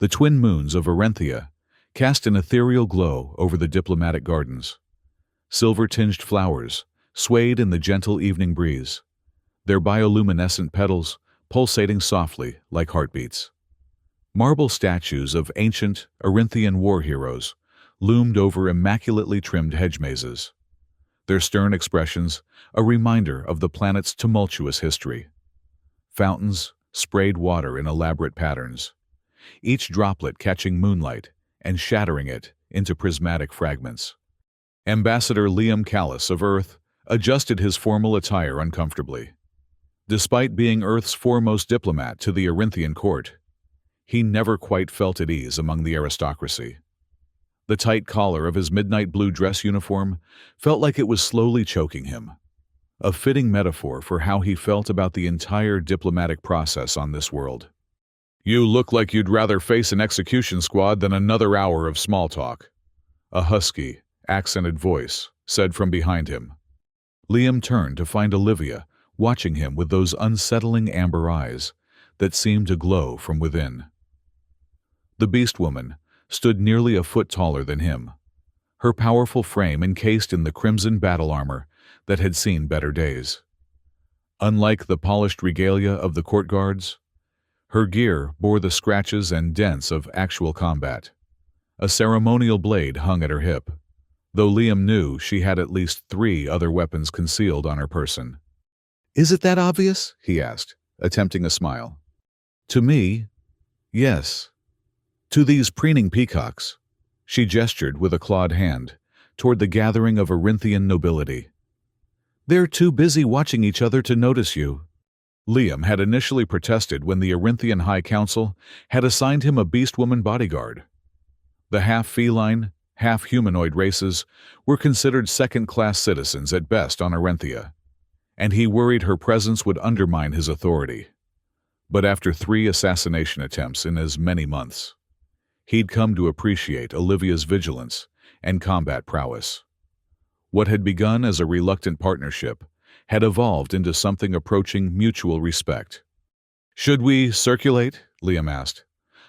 The twin moons of Arenthia cast an ethereal glow over the diplomatic gardens. Silver-tinged flowers swayed in the gentle evening breeze, their bioluminescent petals pulsating softly like heartbeats. Marble statues of ancient Arinthian war heroes loomed over immaculately trimmed hedge mazes, their stern expressions a reminder of the planet's tumultuous history. Fountains sprayed water in elaborate patterns, each droplet catching moonlight and shattering it into prismatic fragments. Ambassador Liam Callis of Earth adjusted his formal attire uncomfortably. Despite being Earth's foremost diplomat to the Arinthian court, he never quite felt at ease among the aristocracy. The tight collar of his midnight blue dress uniform felt like it was slowly choking him, a fitting metaphor for how he felt about the entire diplomatic process on this world. "You look like you'd rather face an execution squad than another hour of small talk," a husky, accented voice said from behind him. Liam turned to find Olivia watching him with those unsettling amber eyes that seemed to glow from within. The Beastwoman stood nearly a foot taller than him, her powerful frame encased in the crimson battle armor that had seen better days. Unlike the polished regalia of the court guards, her gear bore the scratches and dents of actual combat. A ceremonial blade hung at her hip, though Liam knew she had at least 3 other weapons concealed on her person. "Is it that obvious?" he asked, attempting a smile. "To me, yes. To these preening peacocks," she gestured with a clawed hand toward the gathering of Arinthian nobility. "They're too busy watching each other to notice you." Liam had initially protested when the Arinthian High Council had assigned him a Beastwoman bodyguard. The half-feline, half-humanoid races were considered second-class citizens at best on Arenthia, and he worried her presence would undermine his authority. But after 3 assassination attempts in as many months, he'd come to appreciate Olivia's vigilance and combat prowess. What had begun as a reluctant partnership had evolved into something approaching mutual respect. "Should we circulate?" Liam asked,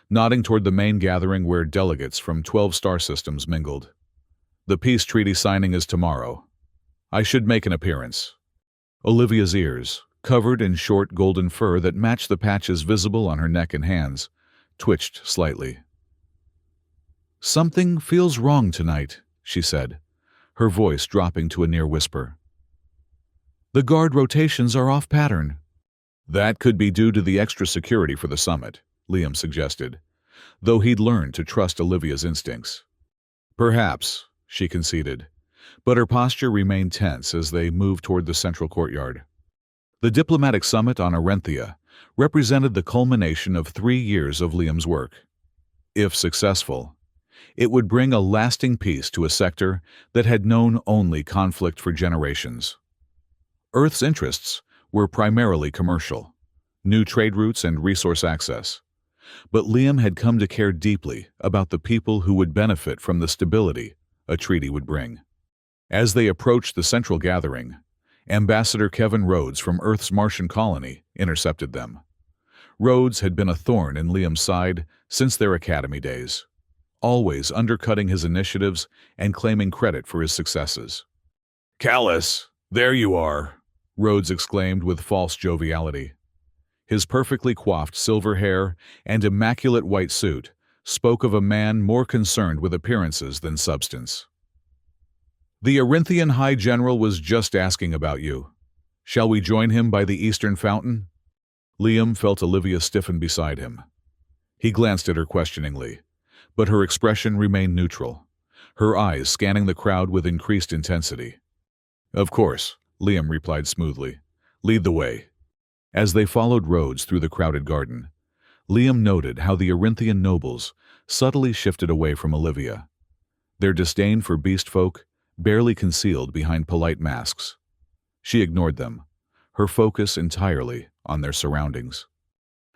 nodding toward the main gathering where delegates from 12 star systems mingled. "The peace treaty signing is tomorrow. I should make an appearance." Olivia's ears, covered in short golden fur that matched the patches visible on her neck and hands, twitched slightly. "Something feels wrong tonight," she said, her voice dropping to a near whisper. "The guard rotations are off pattern." "That could be due to the extra security for the summit," Liam suggested, though he'd learned to trust Olivia's instincts. "Perhaps," she conceded, but her posture remained tense as they moved toward the central courtyard. The diplomatic summit on Arenthia represented the culmination of 3 years of Liam's work. If successful, it would bring a lasting peace to a sector that had known only conflict for generations. Earth's interests were primarily commercial, new trade routes and resource access, but Liam had come to care deeply about the people who would benefit from the stability a treaty would bring. As they approached the central gathering, Ambassador Kevin Rhodes from Earth's Martian colony intercepted them. Rhodes had been a thorn in Liam's side since their academy days, always undercutting his initiatives and claiming credit for his successes. "Callis, there you are," Rhodes exclaimed with false joviality. His perfectly coiffed silver hair and immaculate white suit spoke of a man more concerned with appearances than substance. "The Arinthian High General was just asking about you. Shall we join him by the Eastern Fountain?" Liam felt Olivia stiffen beside him. He glanced at her questioningly, but her expression remained neutral, her eyes scanning the crowd with increased intensity. "Of course," Liam replied smoothly. "Lead the way." As they followed Rhodes through the crowded garden, Liam noted how the Arinthian nobles subtly shifted away from Olivia, their disdain for beast folk barely concealed behind polite masks. She ignored them, her focus entirely on their surroundings.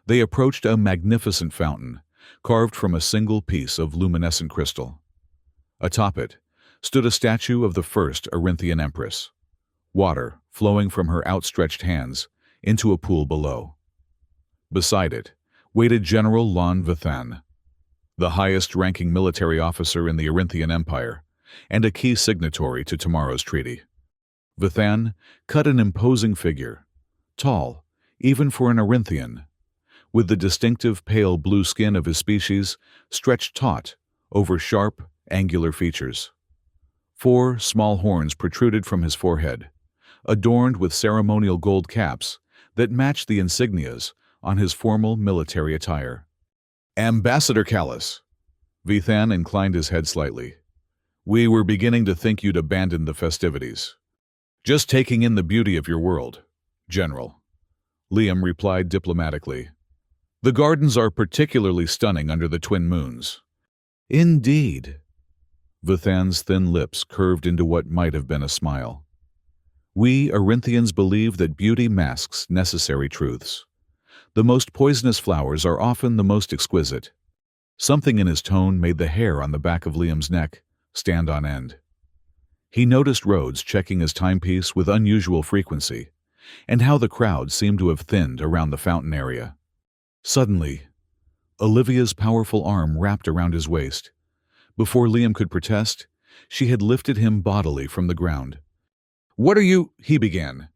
They approached a magnificent fountain, carved from a single piece of luminescent crystal. Atop it stood a statue of the first Arinthian empress, water flowing from her outstretched hands into a pool below. Beside it waited General Lon Vithan, the highest-ranking military officer in the Arinthian Empire, and a key signatory to tomorrow's treaty. Vithan cut an imposing figure, tall, even for an Arinthian, with the distinctive pale blue skin of his species stretched taut over sharp, angular features. 4 small horns protruded from his forehead, adorned with ceremonial gold caps that matched the insignias on his formal military attire. Ambassador Callus. Vithan inclined his head slightly. We were beginning to think you'd abandoned the festivities. Just taking in the beauty of your world, General. Liam replied diplomatically. The gardens are particularly stunning under the twin moons. Indeed. Vithan's thin lips curved into what might have been a smile. We Arinthians believe that beauty masks necessary truths. The most poisonous flowers are often the most exquisite. Something in his tone made the hair on the back of Liam's neck stand on end. He noticed Rhodes checking his timepiece with unusual frequency, and how the crowd seemed to have thinned around the fountain area. Suddenly, Olivia's powerful arm wrapped around his waist. Before Liam could protest, she had lifted him bodily from the ground. "What are you—" he began.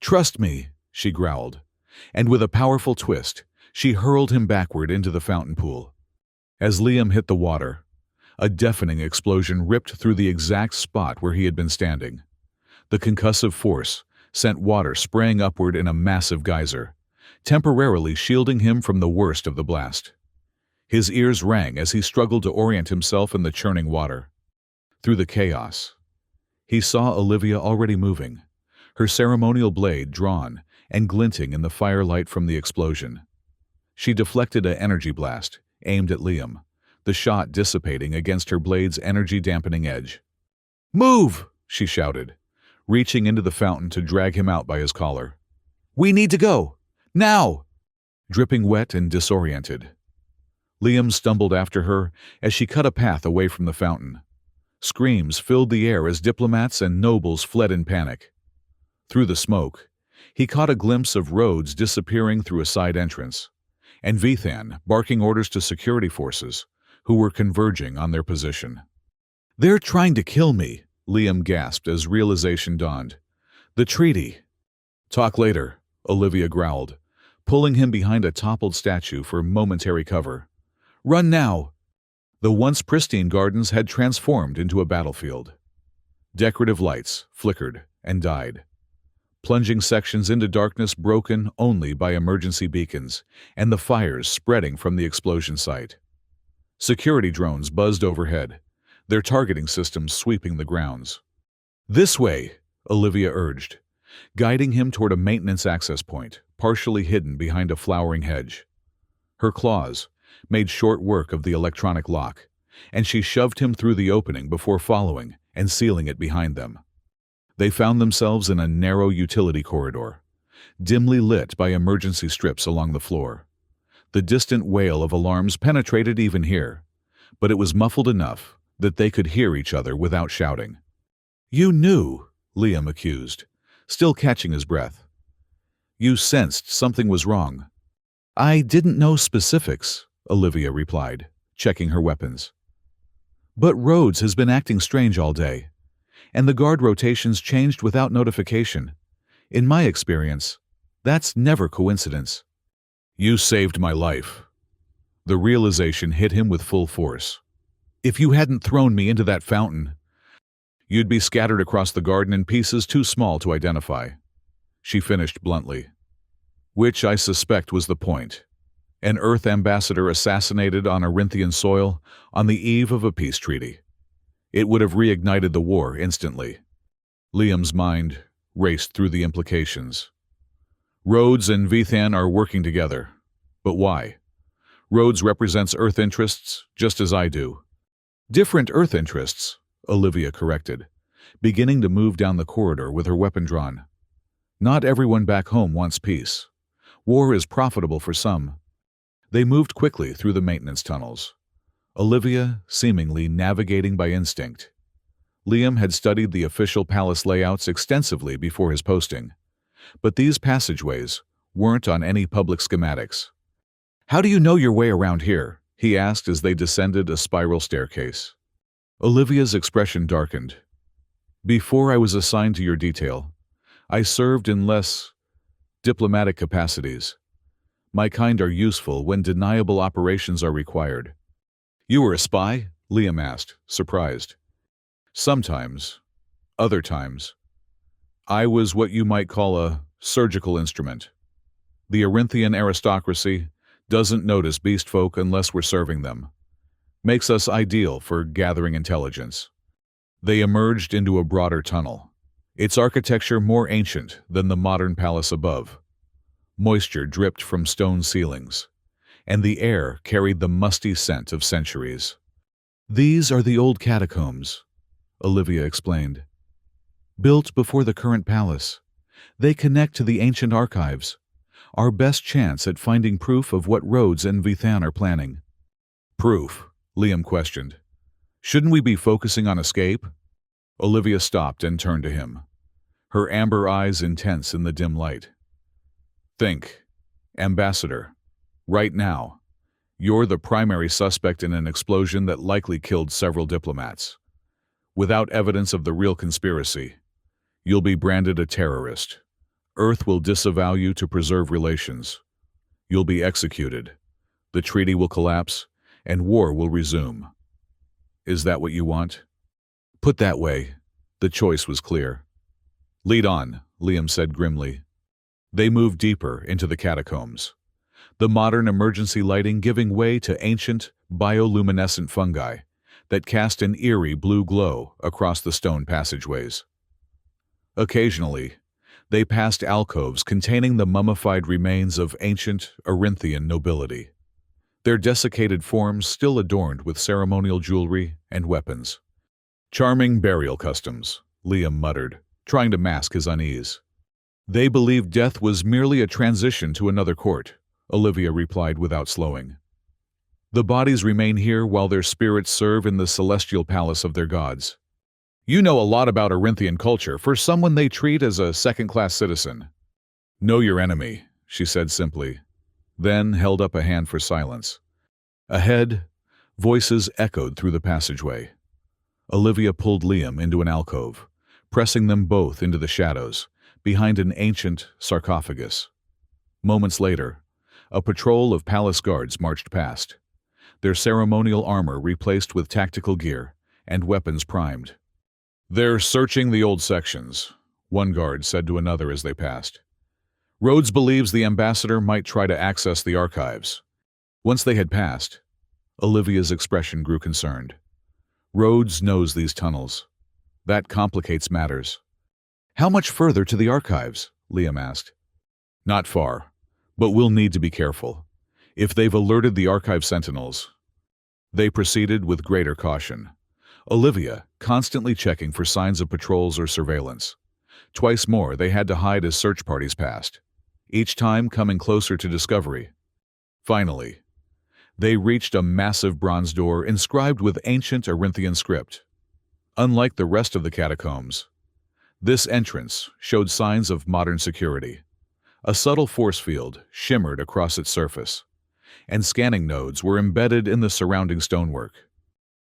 "Trust me," she growled, and with a powerful twist, she hurled him backward into the fountain pool. As Liam hit the water, a deafening explosion ripped through the exact spot where he had been standing. The concussive force sent water spraying upward in a massive geyser, temporarily shielding him from the worst of the blast. His ears rang as he struggled to orient himself in the churning water. Through the chaos, he saw Olivia already moving, her ceremonial blade drawn and glinting in the firelight from the explosion. She deflected an energy blast, aimed at Liam, the shot dissipating against her blade's energy-dampening edge. "Move!" she shouted, reaching into the fountain to drag him out by his collar. "We need to go! Now!" Dripping wet and disoriented, Liam stumbled after her as she cut a path away from the fountain. Screams filled the air as diplomats and nobles fled in panic. Through the smoke, he caught a glimpse of Rhodes disappearing through a side entrance, and Vithan barking orders to security forces, who were converging on their position. "They're trying to kill me," Liam gasped as realization dawned. "The treaty." "Talk later," Olivia growled, pulling him behind a toppled statue for momentary cover. "Run now!" The once pristine gardens had transformed into a battlefield. Decorative lights flickered and died, plunging sections into darkness broken only by emergency beacons and the fires spreading from the explosion site. Security drones buzzed overhead, their targeting systems sweeping the grounds. "This way," Olivia urged, guiding him toward a maintenance access point, partially hidden behind a flowering hedge. Her claws made short work of the electronic lock, and she shoved him through the opening before following and sealing it behind them. They found themselves in a narrow utility corridor, dimly lit by emergency strips along the floor. The distant wail of alarms penetrated even here, but it was muffled enough that they could hear each other without shouting. "You knew," Liam accused, still catching his breath. "You sensed something was wrong." "I didn't know specifics," Olivia replied, checking her weapons. "But Rhodes has been acting strange all day, and the guard rotations changed without notification. In my experience, that's never coincidence." "You saved my life." The realization hit him with full force. "If you hadn't thrown me into that fountain, you'd be scattered across the garden in pieces too small to identify," she finished bluntly. "Which I suspect was the point. An Earth ambassador assassinated on Arinthian soil on the eve of a peace treaty. It would have reignited the war instantly." Liam's mind raced through the implications. Rhodes and Vithan are working together. But why? Rhodes represents Earth interests, just as I do. "Different Earth interests," Olivia corrected, beginning to move down the corridor with her weapon drawn. "Not everyone back home wants peace. War is profitable for some." They moved quickly through the maintenance tunnels, Olivia seemingly navigating by instinct. Liam had studied the official palace layouts extensively before his posting, but these passageways weren't on any public schematics. "How do you know your way around here?" he asked as they descended a spiral staircase. Olivia's expression darkened. Before I was assigned to your detail, I served in less diplomatic capacities. My kind are useful when deniable operations are required. You were a spy? Liam asked, surprised. Sometimes. Other times. I was what you might call a surgical instrument. The Arinthian aristocracy doesn't notice beast folk unless we're serving them. Makes us ideal for gathering intelligence. They emerged into a broader tunnel, its architecture more ancient than the modern palace above. Moisture dripped from stone ceilings, and the air carried the musty scent of centuries. These are the old catacombs, Olivia explained. Built before the current palace, they connect to the ancient archives, our best chance at finding proof of what Rhodes and Vithan are planning. Proof? Liam questioned. Shouldn't we be focusing on escape? Olivia stopped and turned to him, her amber eyes intense in the dim light. Think, Ambassador, right now, you're the primary suspect in an explosion that likely killed several diplomats. Without evidence of the real conspiracy, you'll be branded a terrorist. Earth will disavow you to preserve relations. You'll be executed. The treaty will collapse, and war will resume. Is that what you want? Put that way, the choice was clear. Lead on, Liam said grimly. They moved deeper into the catacombs, the modern emergency lighting giving way to ancient, bioluminescent fungi that cast an eerie blue glow across the stone passageways. Occasionally, they passed alcoves containing the mummified remains of ancient Arinthian nobility, their desiccated forms still adorned with ceremonial jewelry and weapons. Charming burial customs, Liam muttered, trying to mask his unease. They believed death was merely a transition to another court, Olivia replied without slowing. The bodies remain here while their spirits serve in the celestial palace of their gods. You know a lot about Arinthian culture for someone they treat as a second-class citizen. Know your enemy, she said simply, then held up a hand for silence. Ahead, voices echoed through the passageway. Olivia pulled Liam into an alcove, pressing them both into the shadows, behind an ancient sarcophagus. Moments later, a patrol of palace guards marched past, their ceremonial armor replaced with tactical gear and weapons primed. They're searching the old sections, one guard said to another as they passed. Rhodes believes the ambassador might try to access the archives. Once they had passed, Olivia's expression grew concerned. Rhodes knows these tunnels. That complicates matters. How much further to the archives? Liam asked. Not far, but we'll need to be careful. If they've alerted the archive sentinels. They proceeded with greater caution, Olivia constantly checking for signs of patrols or surveillance. Twice more they had to hide as search parties passed, each time coming closer to discovery. Finally, they reached a massive bronze door inscribed with ancient Arinthian script. Unlike the rest of the catacombs, this entrance showed signs of modern security. A subtle force field shimmered across its surface, and scanning nodes were embedded in the surrounding stonework.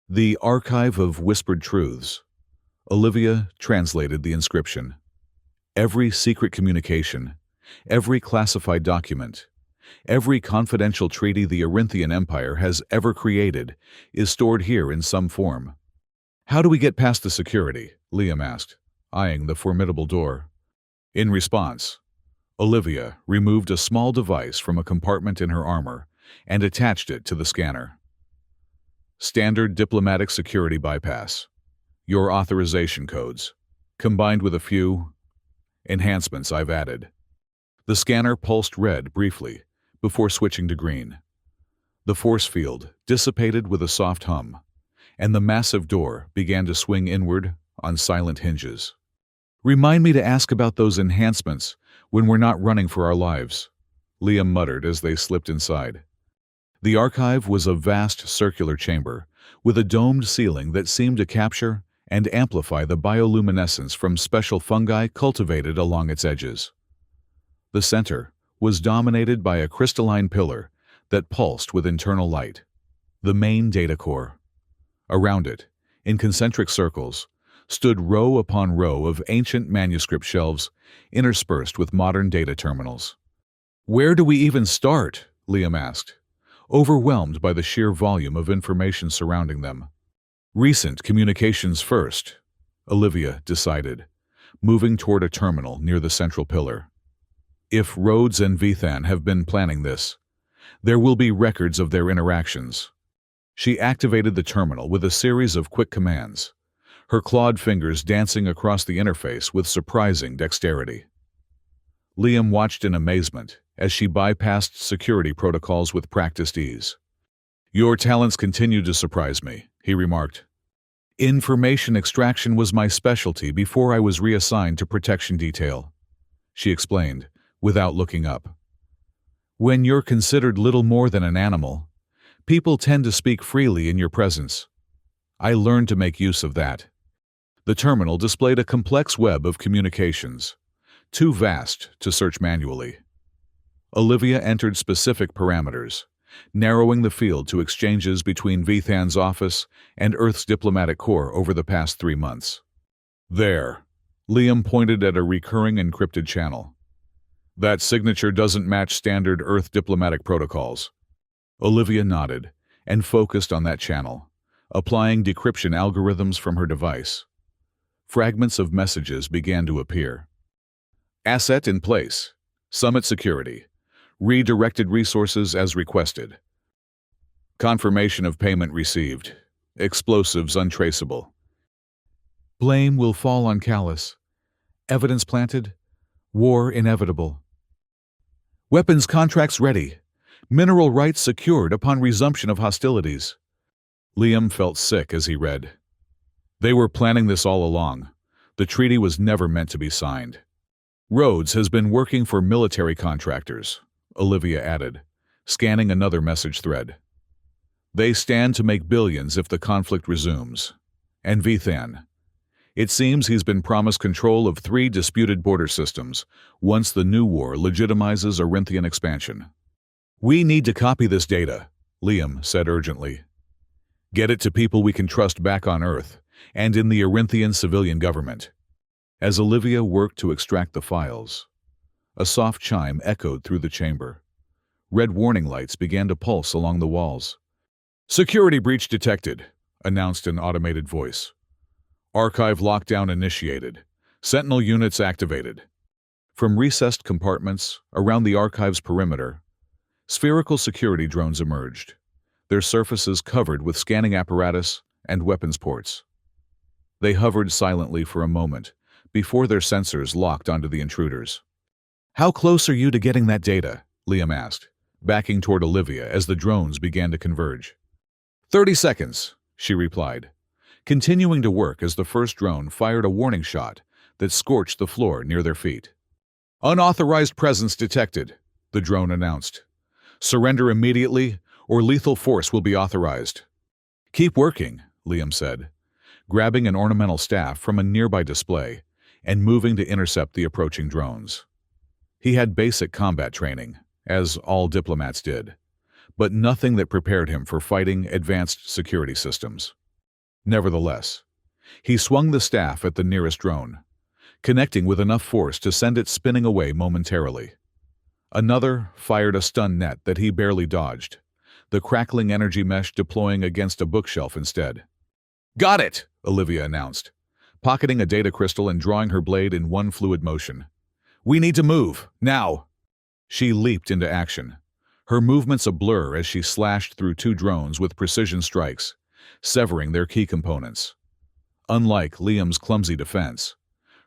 The Archive of Whispered Truths. Olivia translated the inscription. Every secret communication, every classified document, every confidential treaty the Arinthian Empire has ever created is stored here in some form. How do we get past the security? Liam asked, eyeing the formidable door. In response, Olivia removed a small device from a compartment in her armor and attached it to the scanner. Standard diplomatic security bypass. Your authorization codes, combined with a few enhancements I've added. The scanner pulsed red briefly before switching to green. The force field dissipated with a soft hum, and the massive door began to swing inward on silent hinges. Remind me to ask about those enhancements when we're not running for our lives, Liam muttered as they slipped inside. The archive was a vast circular chamber with a domed ceiling that seemed to capture and amplify the bioluminescence from special fungi cultivated along its edges. The center was dominated by a crystalline pillar that pulsed with internal light, The main data core. Around it, in concentric circles, stood row upon row of ancient manuscript shelves interspersed with modern data terminals. "Where do we even start?" Liam asked, overwhelmed by the sheer volume of information surrounding them. "Recent communications first," Olivia decided, moving toward a terminal near the central pillar. "If Rhodes and Vithan have been planning this, there will be records of their interactions." She activated the terminal with a series of quick commands, her clawed fingers dancing across the interface with surprising dexterity. Liam watched in amazement as she bypassed security protocols with practiced ease. "Your talents continue to surprise me," he remarked. "Information extraction was my specialty before I was reassigned to protection detail," she explained, without looking up. "When you're considered little more than an animal, people tend to speak freely in your presence. I learned to make use of that." The terminal displayed a complex web of communications, too vast to search manually. Olivia entered specific parameters, narrowing the field to exchanges between Vithan's office and Earth's diplomatic corps over the past 3 months. "There," Liam pointed at a recurring encrypted channel. "That signature doesn't match standard Earth diplomatic protocols." Olivia nodded and focused on that channel, applying decryption algorithms from her device. Fragments of messages began to appear. "Asset in place. Summit security. Redirected resources as requested. Confirmation of payment received. Explosives untraceable. Blame will fall on Callus. Evidence planted. War inevitable. Weapons contracts ready. Mineral rights secured upon resumption of hostilities." Liam felt sick as he read. They were planning this all along. The treaty was never meant to be signed. "Rhodes has been working for military contractors," Olivia added, scanning another message thread. "They stand to make billions if the conflict resumes. And Vithan. It seems he's been promised control of 3 disputed border systems once the new war legitimizes Arinthian expansion." "We need to copy this data," Liam said urgently. "Get it to people we can trust back on Earth and in the Arinthian civilian government." As Olivia worked to extract the files, a soft chime echoed through the chamber. Red warning lights began to pulse along the walls. "Security breach detected," announced an automated voice. "Archive lockdown initiated. Sentinel units activated." From recessed compartments around the archive's perimeter, spherical security drones emerged, their surfaces covered with scanning apparatus and weapons ports. They hovered silently for a moment before their sensors locked onto the intruders. "How close are you to getting that data?" Liam asked, backing toward Olivia as the drones began to converge. 30 seconds, she replied, continuing to work as the first drone fired a warning shot that scorched the floor near their feet. "Unauthorized presence detected," the drone announced. "Surrender immediately, or lethal force will be authorized." "Keep working," Liam said, grabbing an ornamental staff from a nearby display and moving to intercept the approaching drones. He had basic combat training, as all diplomats did, but nothing that prepared him for fighting advanced security systems. Nevertheless, he swung the staff at the nearest drone, connecting with enough force to send it spinning away momentarily. Another fired a stun net that he barely dodged, the crackling energy mesh deploying against a bookshelf instead. "Got it," Olivia announced, pocketing a data crystal and drawing her blade in one fluid motion. "We need to move, now." She leaped into action, her movements a blur as she slashed through two drones with precision strikes, severing their key components. Unlike Liam's clumsy defense,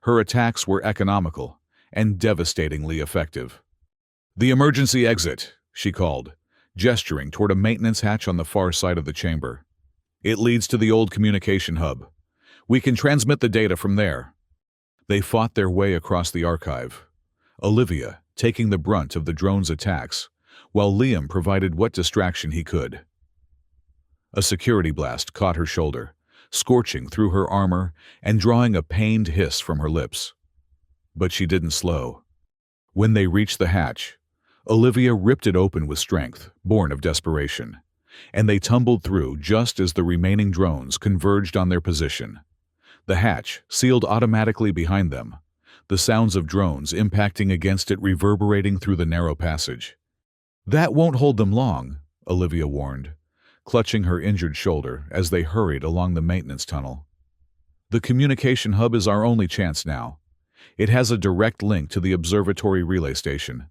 her attacks were economical and devastatingly effective. "The emergency exit," she called, gesturing toward a maintenance hatch on the far side of the chamber. "It leads to the old communication hub. We can transmit the data from there." They fought their way across the archive, Olivia taking the brunt of the drone's attacks, while Liam provided what distraction he could. A security blast caught her shoulder, scorching through her armor and drawing a pained hiss from her lips. But she didn't slow. When they reached the hatch, Olivia ripped it open with strength, born of desperation, and they tumbled through just as the remaining drones converged on their position. The hatch sealed automatically behind them, the sounds of drones impacting against it reverberating through the narrow passage. "That won't hold them long," Olivia warned, clutching her injured shoulder as they hurried along the maintenance tunnel. "The communication hub is our only chance now. It has a direct link to the observatory relay station,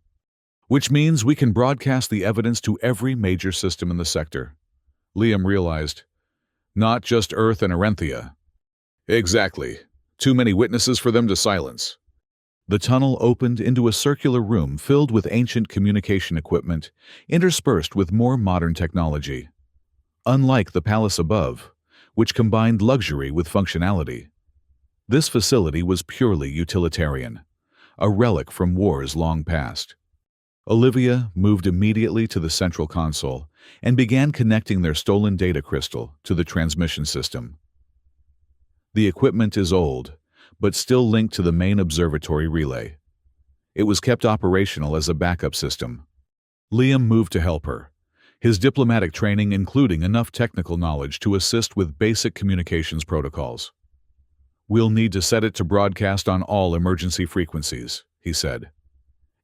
which means we can broadcast the evidence to every major system in the sector." Liam realized. "Not just Earth and Arenthia." "Exactly. Too many witnesses for them to silence." The tunnel opened into a circular room filled with ancient communication equipment, interspersed with more modern technology. Unlike the palace above, which combined luxury with functionality, this facility was purely utilitarian, a relic from wars long past. Olivia moved immediately to the central console and began connecting their stolen data crystal to the transmission system. The equipment is old, but still linked to the main observatory relay. It was kept operational as a backup system. Liam moved to help her, his diplomatic training including enough technical knowledge to assist with basic communications protocols. "We'll need to set it to broadcast on all emergency frequencies," he said,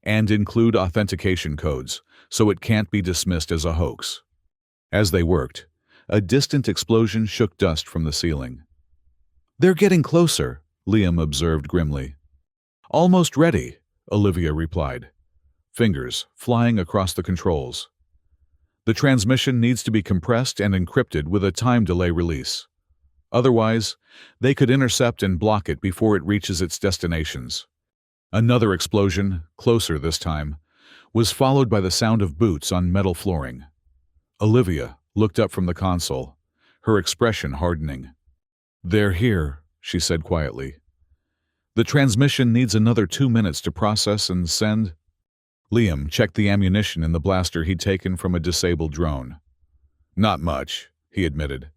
"and include authentication codes so it can't be dismissed as a hoax." As they worked, a distant explosion shook dust from the ceiling. "They're getting closer," Liam observed grimly. "Almost ready," Olivia replied, fingers flying across the controls. "The transmission needs to be compressed and encrypted with a time delay release. Otherwise, they could intercept and block it before it reaches its destinations." Another explosion, closer this time, was followed by the sound of boots on metal flooring. Olivia looked up from the console, her expression hardening. "They're here," she said quietly. "The transmission needs another 2 minutes to process and send." Liam checked the ammunition in the blaster he'd taken from a disabled drone. "Not much," he admitted.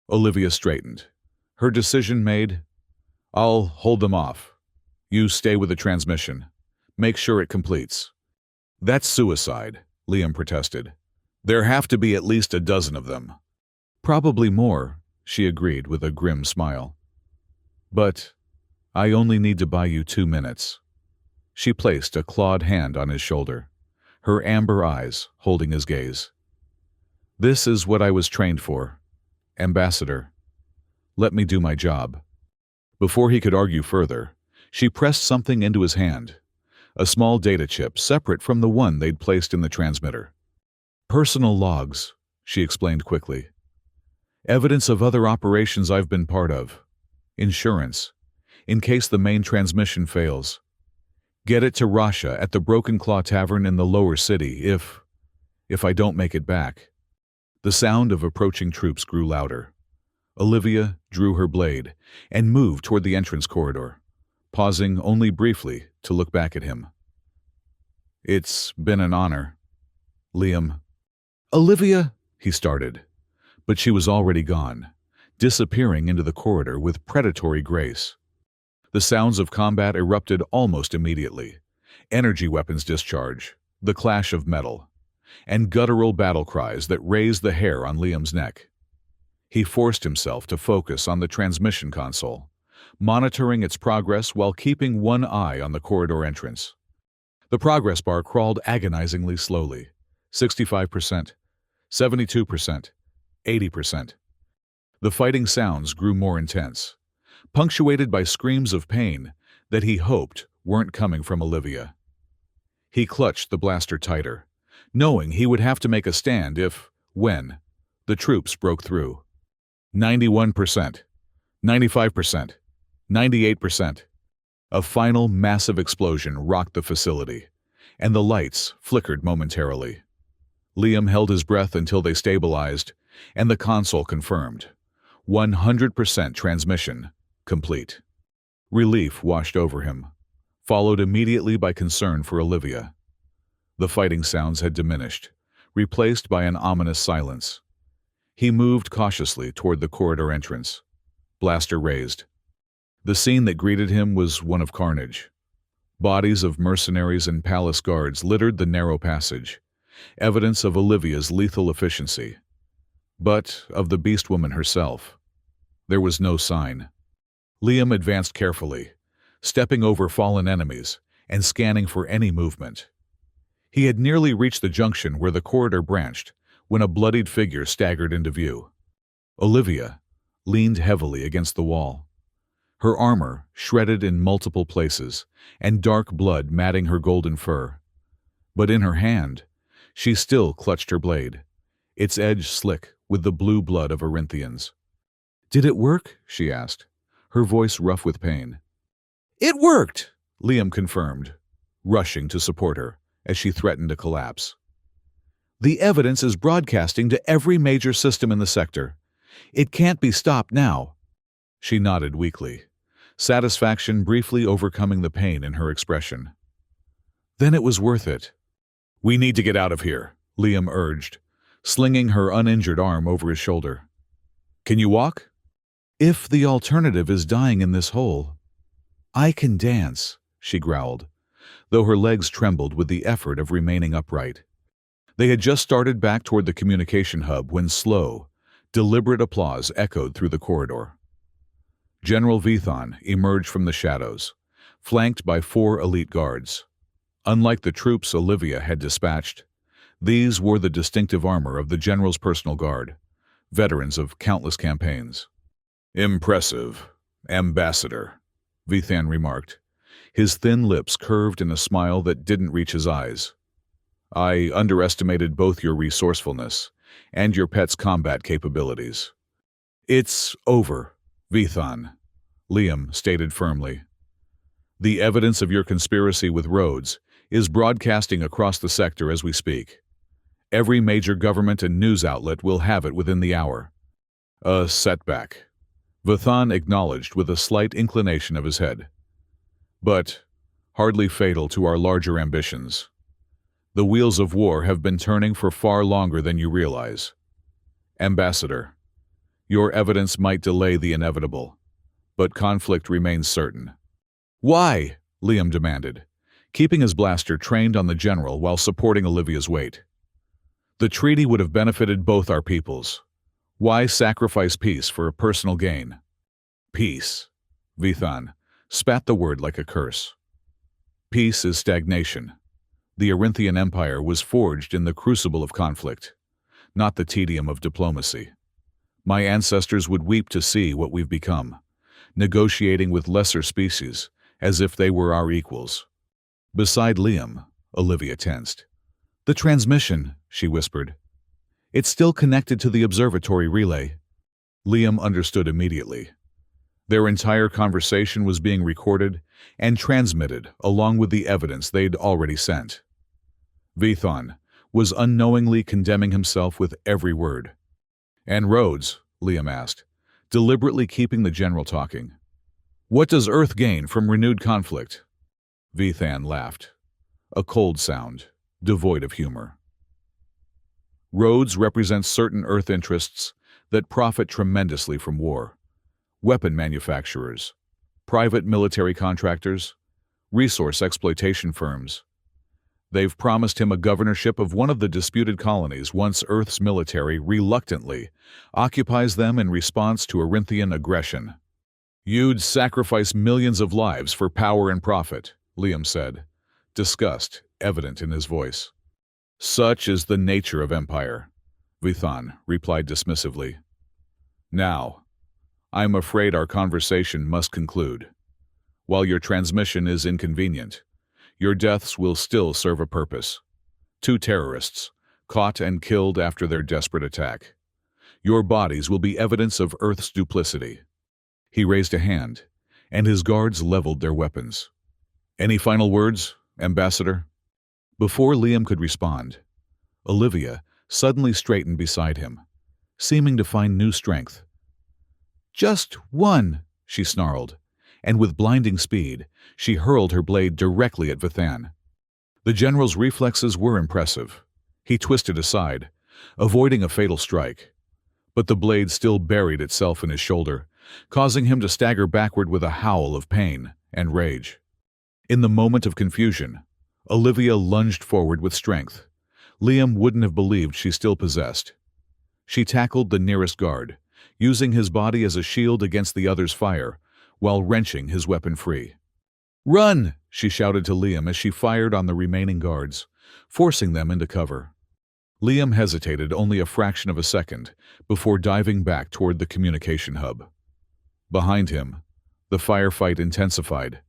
Olivia straightened, her decision made. "I'll hold them off. You stay with the transmission. Make sure it completes." "That's suicide," Liam protested. "There have to be at least a dozen of them." "Probably more," she agreed with a grim smile. "But I only need to buy you 2 minutes." She placed a clawed hand on his shoulder, her amber eyes holding his gaze. "This is what I was trained for, Ambassador. Let me do my job." Before he could argue further, she pressed something into his hand, a small data chip separate from the one they'd placed in the transmitter. "Personal logs," she explained quickly. "Evidence of other operations I've been part of. Insurance, in case the main transmission fails. Get it to Rasha at the Broken Claw Tavern in the lower city if I don't make it back." The sound of approaching troops grew louder. Olivia drew her blade and moved toward the entrance corridor, pausing only briefly to look back at him. "It's been an honor, Liam." "Olivia," he started, but she was already gone, disappearing into the corridor with predatory grace. The sounds of combat erupted almost immediately. Energy weapons discharge, the clash of metal, and guttural battle cries that raised the hair on Liam's neck. He forced himself to focus on the transmission console, monitoring its progress while keeping one eye on the corridor entrance. The progress bar crawled agonizingly slowly. 65%, 72%, 80%. The fighting sounds grew more intense, punctuated by screams of pain that he hoped weren't coming from Olivia. He clutched the blaster tighter, knowing he would have to make a stand when, the troops broke through. 91%, 95%, 98%. A final massive explosion rocked the facility, and the lights flickered momentarily. Liam held his breath until they stabilized, and the console confirmed. 100% transmission complete. Relief washed over him, followed immediately by concern for Olivia. The fighting sounds had diminished, replaced by an ominous silence. He moved cautiously toward the corridor entrance, blaster raised. The scene that greeted him was one of carnage. Bodies of mercenaries and palace guards littered the narrow passage, evidence of Olivia's lethal efficiency. But of the Beastwoman herself, there was no sign. Liam advanced carefully, stepping over fallen enemies and scanning for any movement. He had nearly reached the junction where the corridor branched when a bloodied figure staggered into view. Olivia leaned heavily against the wall, her armor shredded in multiple places and dark blood matting her golden fur. But in her hand, she still clutched her blade, its edge slick with the blue blood of Arinthians. "Did it work?" she asked, her voice rough with pain. "It worked," Liam confirmed, rushing to support her as she threatened to collapse. "The evidence is broadcasting to every major system in the sector. It can't be stopped now." She nodded weakly, satisfaction briefly overcoming the pain in her expression. "Then it was worth it." "We need to get out of here," Liam urged, slinging her uninjured arm over his shoulder. "Can you walk?" "If the alternative is dying in this hole." "I can dance," she growled, though her legs trembled with the effort of remaining upright. They had just started back toward the communication hub when slow, deliberate applause echoed through the corridor. General Vithon emerged from the shadows, flanked by 4 elite guards. Unlike the troops Olivia had dispatched, these wore the distinctive armor of the general's personal guard, veterans of countless campaigns. "Impressive, Ambassador," Vithon remarked, his thin lips curved in a smile that didn't reach his eyes. "I underestimated both your resourcefulness and your pet's combat capabilities." "It's over, Vithon," Liam stated firmly. "The evidence of your conspiracy with Rhodes is broadcasting across the sector as we speak. Every major government and news outlet will have it within the hour." "A setback," Vithon acknowledged with a slight inclination of his head. "But hardly fatal to our larger ambitions. The wheels of war have been turning for far longer than you realize. Ambassador, your evidence might delay the inevitable, but conflict remains certain." "Why?" Liam demanded, keeping his blaster trained on the general while supporting Olivia's weight. "The treaty would have benefited both our peoples. Why sacrifice peace for a personal gain?" "Peace," Vithon spat the word like a curse. "Peace is stagnation. The Arinthian Empire was forged in the crucible of conflict, not the tedium of diplomacy. My ancestors would weep to see what we've become, negotiating with lesser species as if they were our equals." Beside Liam, Olivia tensed. "The transmission," she whispered. "It's still connected to the observatory relay." Liam understood immediately. Their entire conversation was being recorded and transmitted along with the evidence they'd already sent. Vithon was unknowingly condemning himself with every word. "And Rhodes?" Liam asked, deliberately keeping the general talking. "What does Earth gain from renewed conflict?" Vithon laughed, a cold sound, devoid of humor. "Rhodes represents certain Earth interests that profit tremendously from war. Weapon manufacturers, private military contractors, resource exploitation firms. They've promised him a governorship of one of the disputed colonies once Earth's military reluctantly occupies them in response to Arinthian aggression." "You'd sacrifice millions of lives for power and profit," Liam said, disgust evident in his voice. "Such is the nature of empire," Vithon replied dismissively. "Now, I'm afraid our conversation must conclude. While your transmission is inconvenient, your deaths will still serve a purpose. 2 terrorists, caught and killed after their desperate attack. Your bodies will be evidence of Earth's duplicity." He raised a hand, and his guards leveled their weapons. "Any final words, Ambassador?" Before Liam could respond, Olivia suddenly straightened beside him, seeming to find new strength. "Just one," she snarled, and with blinding speed, she hurled her blade directly at Vithon. The general's reflexes were impressive. He twisted aside, avoiding a fatal strike, but the blade still buried itself in his shoulder, causing him to stagger backward with a howl of pain and rage. In the moment of confusion, Olivia lunged forward with strength Liam wouldn't have believed she still possessed. She tackled the nearest guard, using his body as a shield against the other's fire, while wrenching his weapon free. "Run!" she shouted to Liam as she fired on the remaining guards, forcing them into cover. Liam hesitated only a fraction of a second before diving back toward the communication hub. Behind him, the firefight intensified,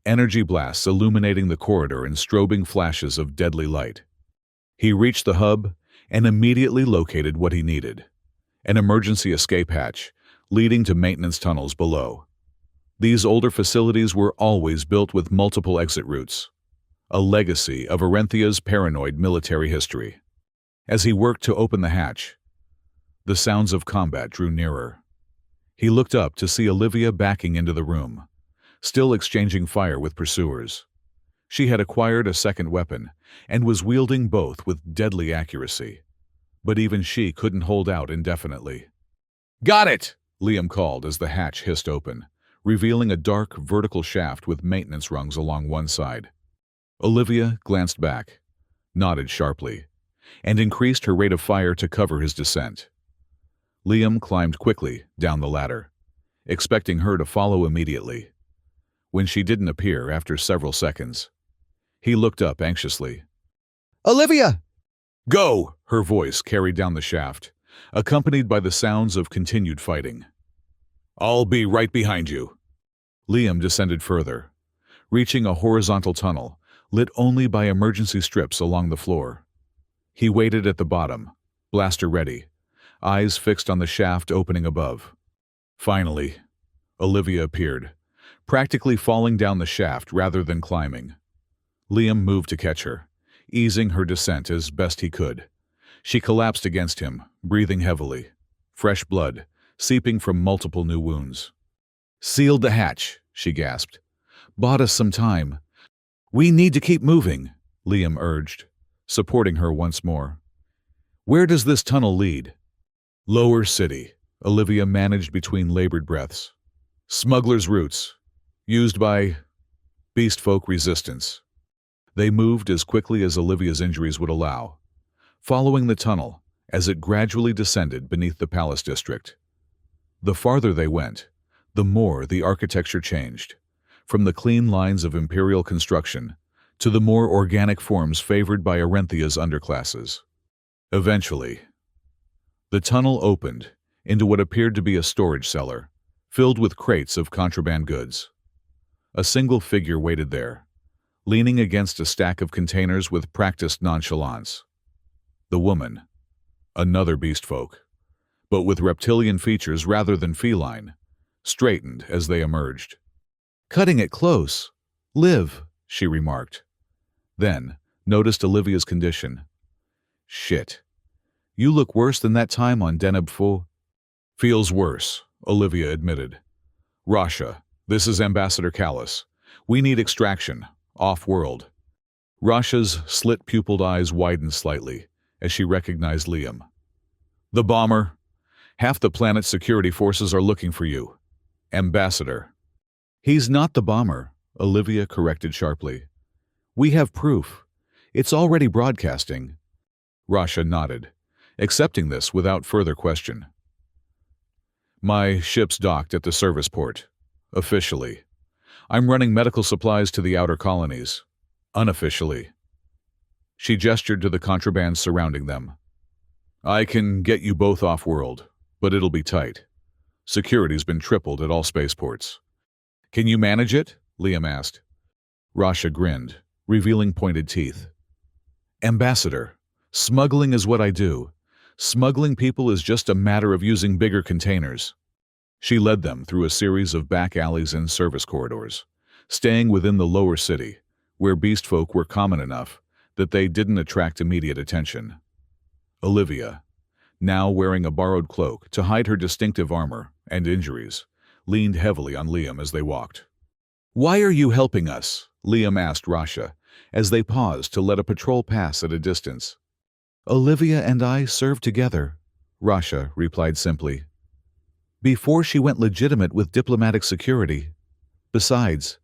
energy blasts illuminating the corridor in strobing flashes of deadly light. He reached the hub and immediately located what he needed: an emergency escape hatch leading to maintenance tunnels below. These older facilities were always built with multiple exit routes, a legacy of Arenthia's paranoid military history. As he worked to open the hatch, the sounds of combat drew nearer. He looked up to see Olivia backing into the room, still exchanging fire with pursuers. She had acquired a second weapon and was wielding both with deadly accuracy. But even she couldn't hold out indefinitely. "Got it!" Liam called as the hatch hissed open, revealing a dark, vertical shaft with maintenance rungs along one side. Olivia glanced back, nodded sharply, and increased her rate of fire to cover his descent. Liam climbed quickly down the ladder, expecting her to follow immediately. When she didn't appear after several seconds, he looked up anxiously. "Olivia!" "Go!" Her voice carried down the shaft, accompanied by the sounds of continued fighting. "I'll be right behind you." Liam descended further, reaching a horizontal tunnel lit only by emergency strips along the floor. He waited at the bottom, blaster ready, eyes fixed on the shaft opening above. Finally, Olivia appeared, practically falling down the shaft rather than climbing. Liam moved to catch her, easing her descent as best he could. She collapsed against him, breathing heavily, fresh blood seeping from multiple new wounds. "Sealed the hatch," she gasped. "Bought us some time. We need to keep moving," Liam urged, supporting her once more. "Where does this tunnel lead?" "Lower City," Olivia managed between labored breaths. "Smuggler's routes, used by beast folk resistance." They moved as quickly as Olivia's injuries would allow, following the tunnel as it gradually descended beneath the palace district. The farther they went, the more the architecture changed, from the clean lines of imperial construction to the more organic forms favored by Arenthia's underclasses. Eventually, the tunnel opened into what appeared to be a storage cellar, filled with crates of contraband goods. A single figure waited there, leaning against a stack of containers with practiced nonchalance. The woman, another beast folk, but with reptilian features rather than feline, straightened as they emerged. "Cutting it close. Liv," she remarked. Then noticed Olivia's condition. "Shit. You look worse than that time on Deneb Fo." "Feels worse," Olivia admitted. "Rasha, this is Ambassador Callus. We need extraction, off-world." Rasha's slit-pupiled eyes widened slightly as she recognized Liam. "The bomber. Half the planet's security forces are looking for you. Ambassador." "He's not the bomber," Olivia corrected sharply. "We have proof. It's already broadcasting." Rasha nodded, accepting this without further question. "My ship's docked at the service port. Officially. I'm running medical supplies to the outer colonies. Unofficially." She gestured to the contraband surrounding them. "I can get you both off-world, but it'll be tight. Security's been tripled at all spaceports." "Can you manage it?" Liam asked. Rasha grinned, revealing pointed teeth. "Ambassador, smuggling is what I do. Smuggling people is just a matter of using bigger containers." She led them through a series of back alleys and service corridors, staying within the lower city, where beast folk were common enough that they didn't attract immediate attention. Olivia, now wearing a borrowed cloak to hide her distinctive armor and injuries, leaned heavily on Liam as they walked. "Why are you helping us?" Liam asked Rasha, as they paused to let a patrol pass at a distance. "Olivia and I served together," Rasha replied simply. "Before she went legitimate with diplomatic security. Besides,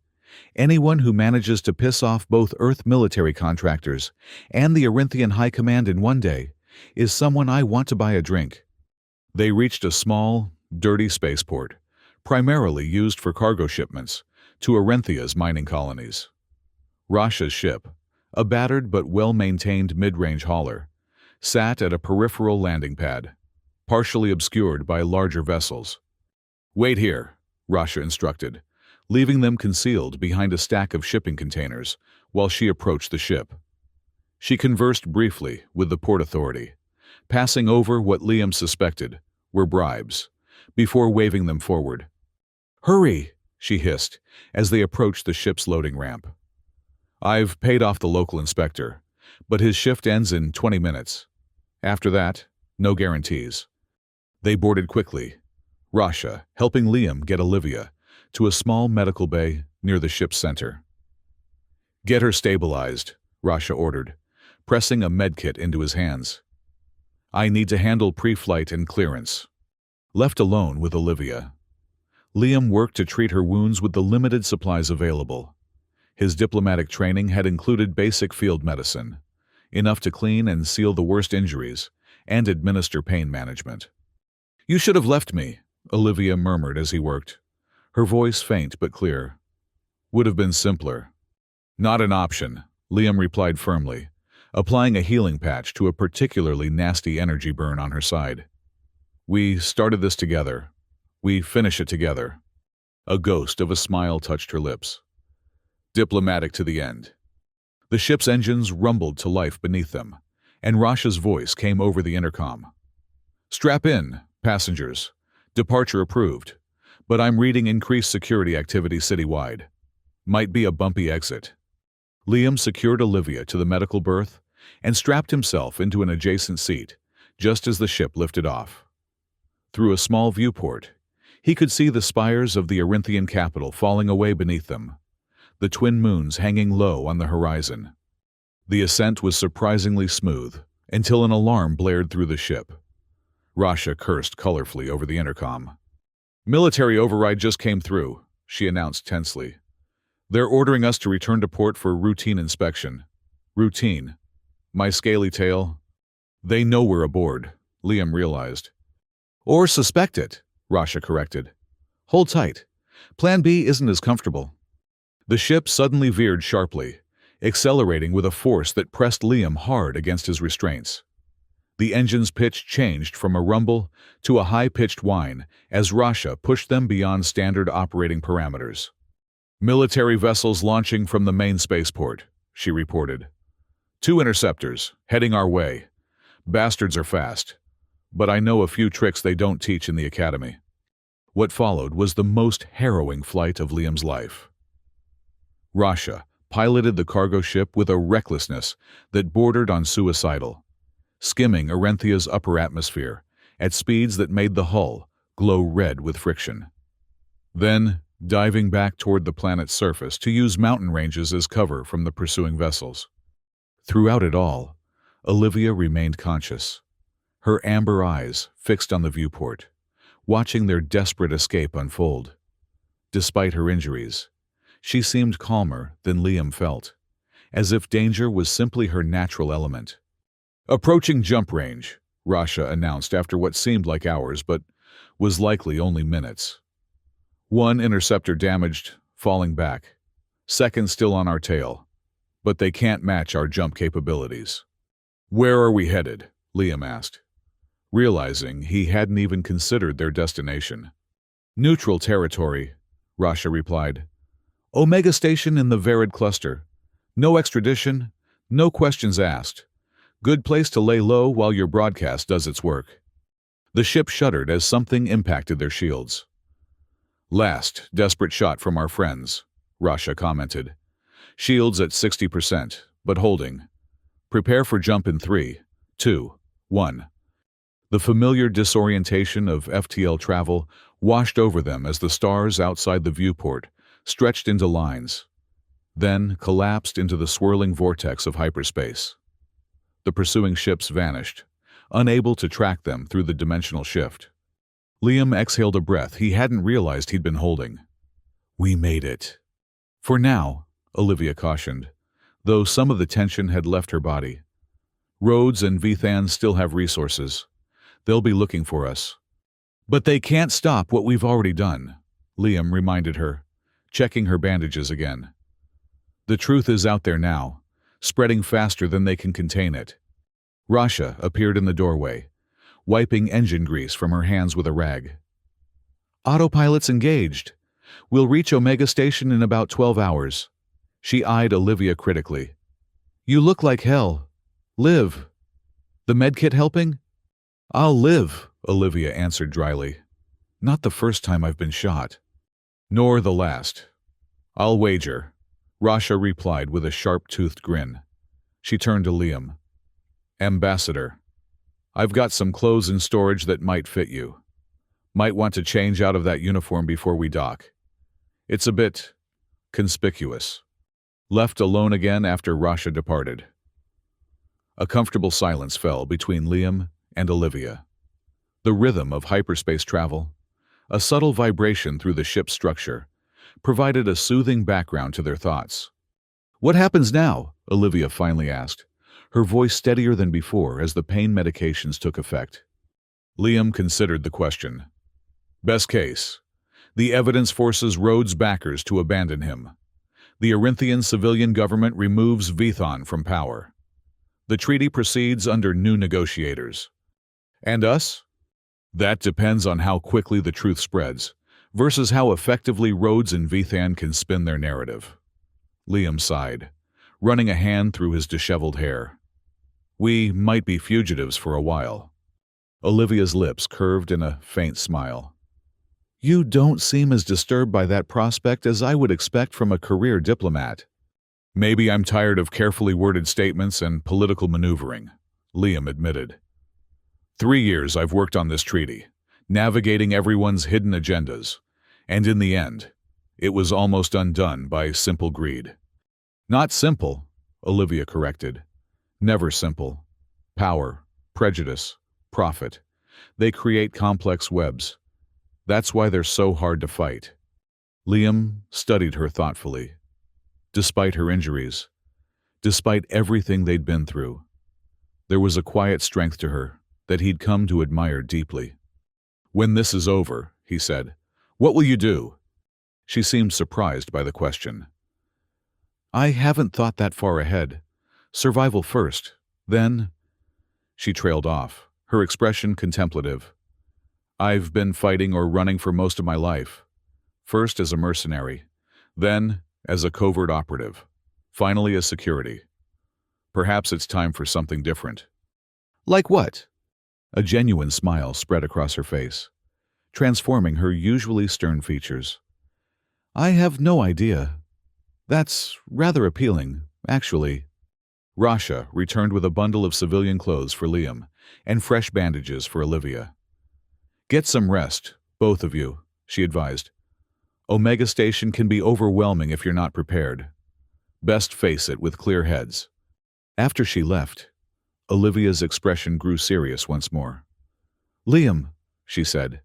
anyone who manages to piss off both Earth military contractors and the Arinthian High Command in one day is someone I want to buy a drink." They reached a small, dirty spaceport, primarily used for cargo shipments to Arenthia's mining colonies. Rasha's ship, a battered but well-maintained mid-range hauler, sat at a peripheral landing pad, partially obscured by larger vessels. "Wait here," Rasha instructed, leaving them concealed behind a stack of shipping containers while she approached the ship. She conversed briefly with the port authority, passing over what Liam suspected were bribes, before waving them forward. "Hurry," she hissed as they approached the ship's loading ramp. "I've paid off the local inspector, but his shift ends in 20 minutes. After that, no guarantees." They boarded quickly, Rasha helping Liam get Olivia to a small medical bay near the ship's center. "Get her stabilized," Rasha ordered, pressing a medkit into his hands. "I need to handle pre-flight and clearance." Left alone with Olivia, Liam worked to treat her wounds with the limited supplies available. His diplomatic training had included basic field medicine, enough to clean and seal the worst injuries and administer pain management. "You should have left me," Olivia murmured as he worked, her voice faint but clear. "Would have been simpler." "Not an option," Liam replied firmly, applying a healing patch to a particularly nasty energy burn on her side. "We started this together. We finish it together." A ghost of a smile touched her lips. "Diplomatic to the end." The ship's engines rumbled to life beneath them, and Rasha's voice came over the intercom. "Strap in, passengers. Departure approved, but I'm reading increased security activity citywide. Might be a bumpy exit." Liam secured Olivia to the medical berth and strapped himself into an adjacent seat just as the ship lifted off. Through a small viewport, he could see the spires of the Arinthian capital falling away beneath them, the twin moons hanging low on the horizon. The ascent was surprisingly smooth until an alarm blared through the ship. Rasha cursed colorfully over the intercom. "Military override just came through," she announced tensely. "They're ordering us to return to port for routine inspection." "Routine?" My scaly tail. "They know we're aboard," Liam realized. "Or suspect it," Rasha corrected. "Hold tight. Plan B isn't as comfortable." The ship suddenly veered sharply, accelerating with a force that pressed Liam hard against his restraints. The engine's pitch changed from a rumble to a high-pitched whine as Rasha pushed them beyond standard operating parameters. "Military vessels launching from the main spaceport," she reported. "2 interceptors, heading our way. Bastards are fast, but I know a few tricks they don't teach in the academy." What followed was the most harrowing flight of Liam's life. Rasha piloted the cargo ship with a recklessness that bordered on suicidal, skimming Arenthia's upper atmosphere at speeds that made the hull glow red with friction. Then, diving back toward the planet's surface to use mountain ranges as cover from the pursuing vessels. Throughout it all, Olivia remained conscious, her amber eyes fixed on the viewport, watching their desperate escape unfold. Despite her injuries, she seemed calmer than Liam felt, as if danger was simply her natural element. "Approaching jump range," Rasha announced after what seemed like hours but was likely only minutes. "1 interceptor damaged, falling back. 2nd still on our tail, but they can't match our jump capabilities." "Where are we headed?" Liam asked, realizing he hadn't even considered their destination. "Neutral territory," Rasha replied. "Omega Station in the Varid cluster. No extradition, no questions asked. Good place to lay low while your broadcast does its work." The ship shuddered as something impacted their shields. "Last desperate shot from our friends," Rasha commented. "Shields at 60%, but holding. Prepare for jump in 3, 2, 1. The familiar disorientation of FTL travel washed over them as the stars outside the viewport stretched into lines, then collapsed into the swirling vortex of hyperspace. The pursuing ships vanished, unable to track them through the dimensional shift. Liam exhaled a breath he hadn't realized he'd been holding. "We made it." "For now," Olivia cautioned, though some of the tension had left her body. "Rhodes and Vithan still have resources. They'll be looking for us. But they can't stop what we've already done, Liam reminded her, checking her bandages again. The truth is out there now, spreading faster than they can contain it. Rasha appeared in the doorway, wiping engine grease from her hands with a rag. Autopilot's engaged. We'll reach Omega Station in about 12 hours. She eyed Olivia critically. You look like hell. Live. The medkit helping? I'll live, Olivia answered dryly. Not the first time I've been shot. Nor the last. I'll wager, Rasha replied with a sharp-toothed grin. She turned to Liam. Ambassador, I've got some clothes in storage that might fit you. Might want to change out of that uniform before we dock. It's a bit conspicuous. Left alone again after Rasha departed. A comfortable silence fell between Liam and Olivia. The rhythm of hyperspace travel, a subtle vibration through the ship's structure, provided a soothing background to their thoughts. What happens now? Olivia finally asked, her voice steadier than before as the pain medications took effect. Liam considered the question. Best case. The evidence forces Rhodes' backers to abandon him. The Arinthian civilian government removes Vithon from power. The treaty proceeds under new negotiators. And us? That depends on how quickly the truth spreads, versus how effectively Rhodes and Vithan can spin their narrative. Liam sighed, running a hand through his disheveled hair. We might be fugitives for a while. Olivia's lips curved in a faint smile. You don't seem as disturbed by that prospect as I would expect from a career diplomat. Maybe I'm tired of carefully worded statements and political maneuvering, Liam admitted. 3 years I've worked on this treaty, navigating everyone's hidden agendas, and in the end, it was almost undone by simple greed. Not simple, Olivia corrected. Never simple. Power, prejudice, profit. They create complex webs. That's why they're so hard to fight. Liam studied her thoughtfully. Despite her injuries, despite everything they'd been through, there was a quiet strength to her that he'd come to admire deeply. When this is over, he said, what will you do? She seemed surprised by the question. I haven't thought that far ahead. Survival first, then... She trailed off, her expression contemplative. I've been fighting or running for most of my life. First as a mercenary, then as a covert operative, finally as security. Perhaps it's time for something different. Like what? A genuine smile spread across her face, transforming her usually stern features. I have no idea. That's rather appealing, actually. Rasha returned with a bundle of civilian clothes for Liam and fresh bandages for Olivia. Get some rest, both of you, she advised. Omega Station can be overwhelming if you're not prepared. Best face it with clear heads. After she left, Olivia's expression grew serious once more. Liam, she said,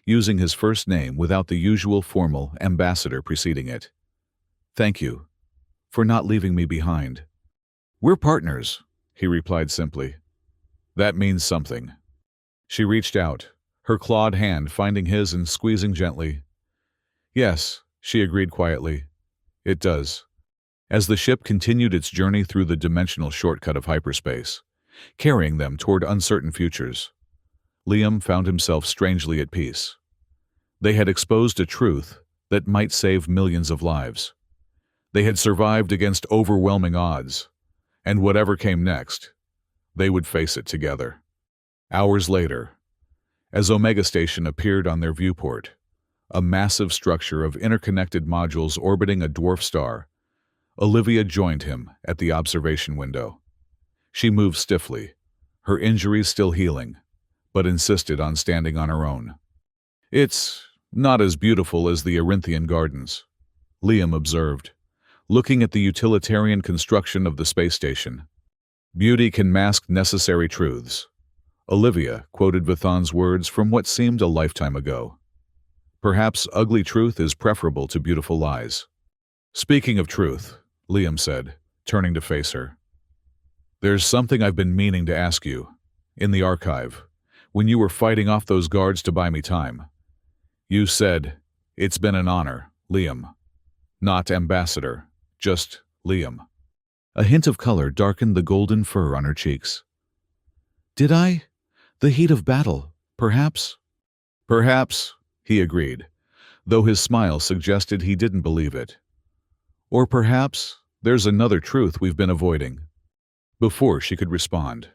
using his first name without the usual formal ambassador preceding it. Thank you for not leaving me behind. We're partners, he replied simply. That means something. She reached out, her clawed hand finding his and squeezing gently. Yes, she agreed quietly. It does. As the ship continued its journey through the dimensional shortcut of hyperspace, carrying them toward uncertain futures, Liam found himself strangely at peace. They had exposed a truth that might save millions of lives. They had survived against overwhelming odds, and whatever came next, they would face it together. Hours later, as Omega Station appeared on their viewport, a massive structure of interconnected modules orbiting a dwarf star, Olivia joined him at the observation window. She moved stiffly, her injuries still healing, but insisted on standing on her own. It's not as beautiful as the Arinthian gardens, Liam observed, looking at the utilitarian construction of the space station. Beauty can mask necessary truths. Olivia quoted Vithon's words from what seemed a lifetime ago. Perhaps ugly truth is preferable to beautiful lies. Speaking of truth, Liam said, turning to face her. There's something I've been meaning to ask you. In the archive, When you were fighting off those guards to buy me time, you said, "It's been an honor, Liam." Not ambassador, just Liam. A hint of color darkened the golden fur on her cheeks. Did I? The heat of battle, perhaps? Perhaps, he agreed, though his smile suggested he didn't believe it. Or perhaps there's another truth we've been avoiding. Before she could respond,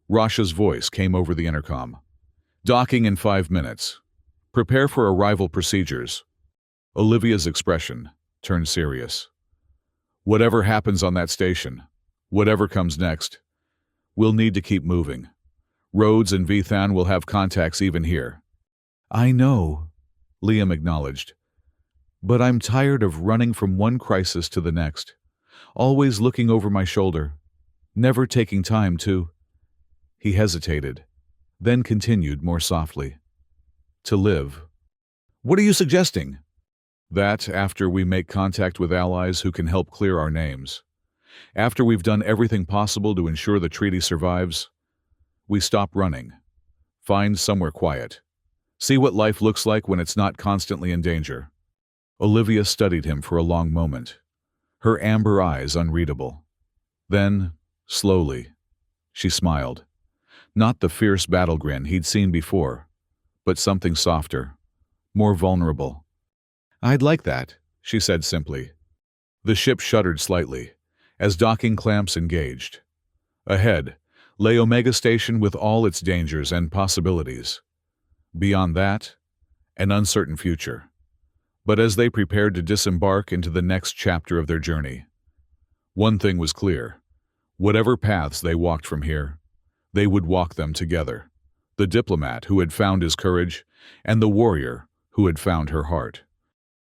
Rasha's voice came over the intercom. Docking in 5 minutes. Prepare for arrival procedures. Olivia's expression turned serious. Whatever happens on that station, whatever comes next, we'll need to keep moving. Rhodes and Vithan will have contacts even here. I know, Liam acknowledged. But I'm tired of running from one crisis to the next, always looking over my shoulder, never taking time to... He hesitated, then continued more softly. To live. What are you suggesting? That after we make contact with allies who can help clear our names, after we've done everything possible to ensure the treaty survives, we stop running, find somewhere quiet, see what life looks like when it's not constantly in danger. Olivia studied him for a long moment, her amber eyes unreadable. Then, slowly, she smiled. Not the fierce battle grin he'd seen before, but something softer, more vulnerable. I'd like that, she said simply. The ship shuddered slightly, as docking clamps engaged. Ahead lay Omega Station with all its dangers and possibilities. Beyond that, an uncertain future. But as they prepared to disembark into the next chapter of their journey, one thing was clear. Whatever paths they walked from here, they would walk them together. The diplomat who had found his courage, and the warrior who had found her heart.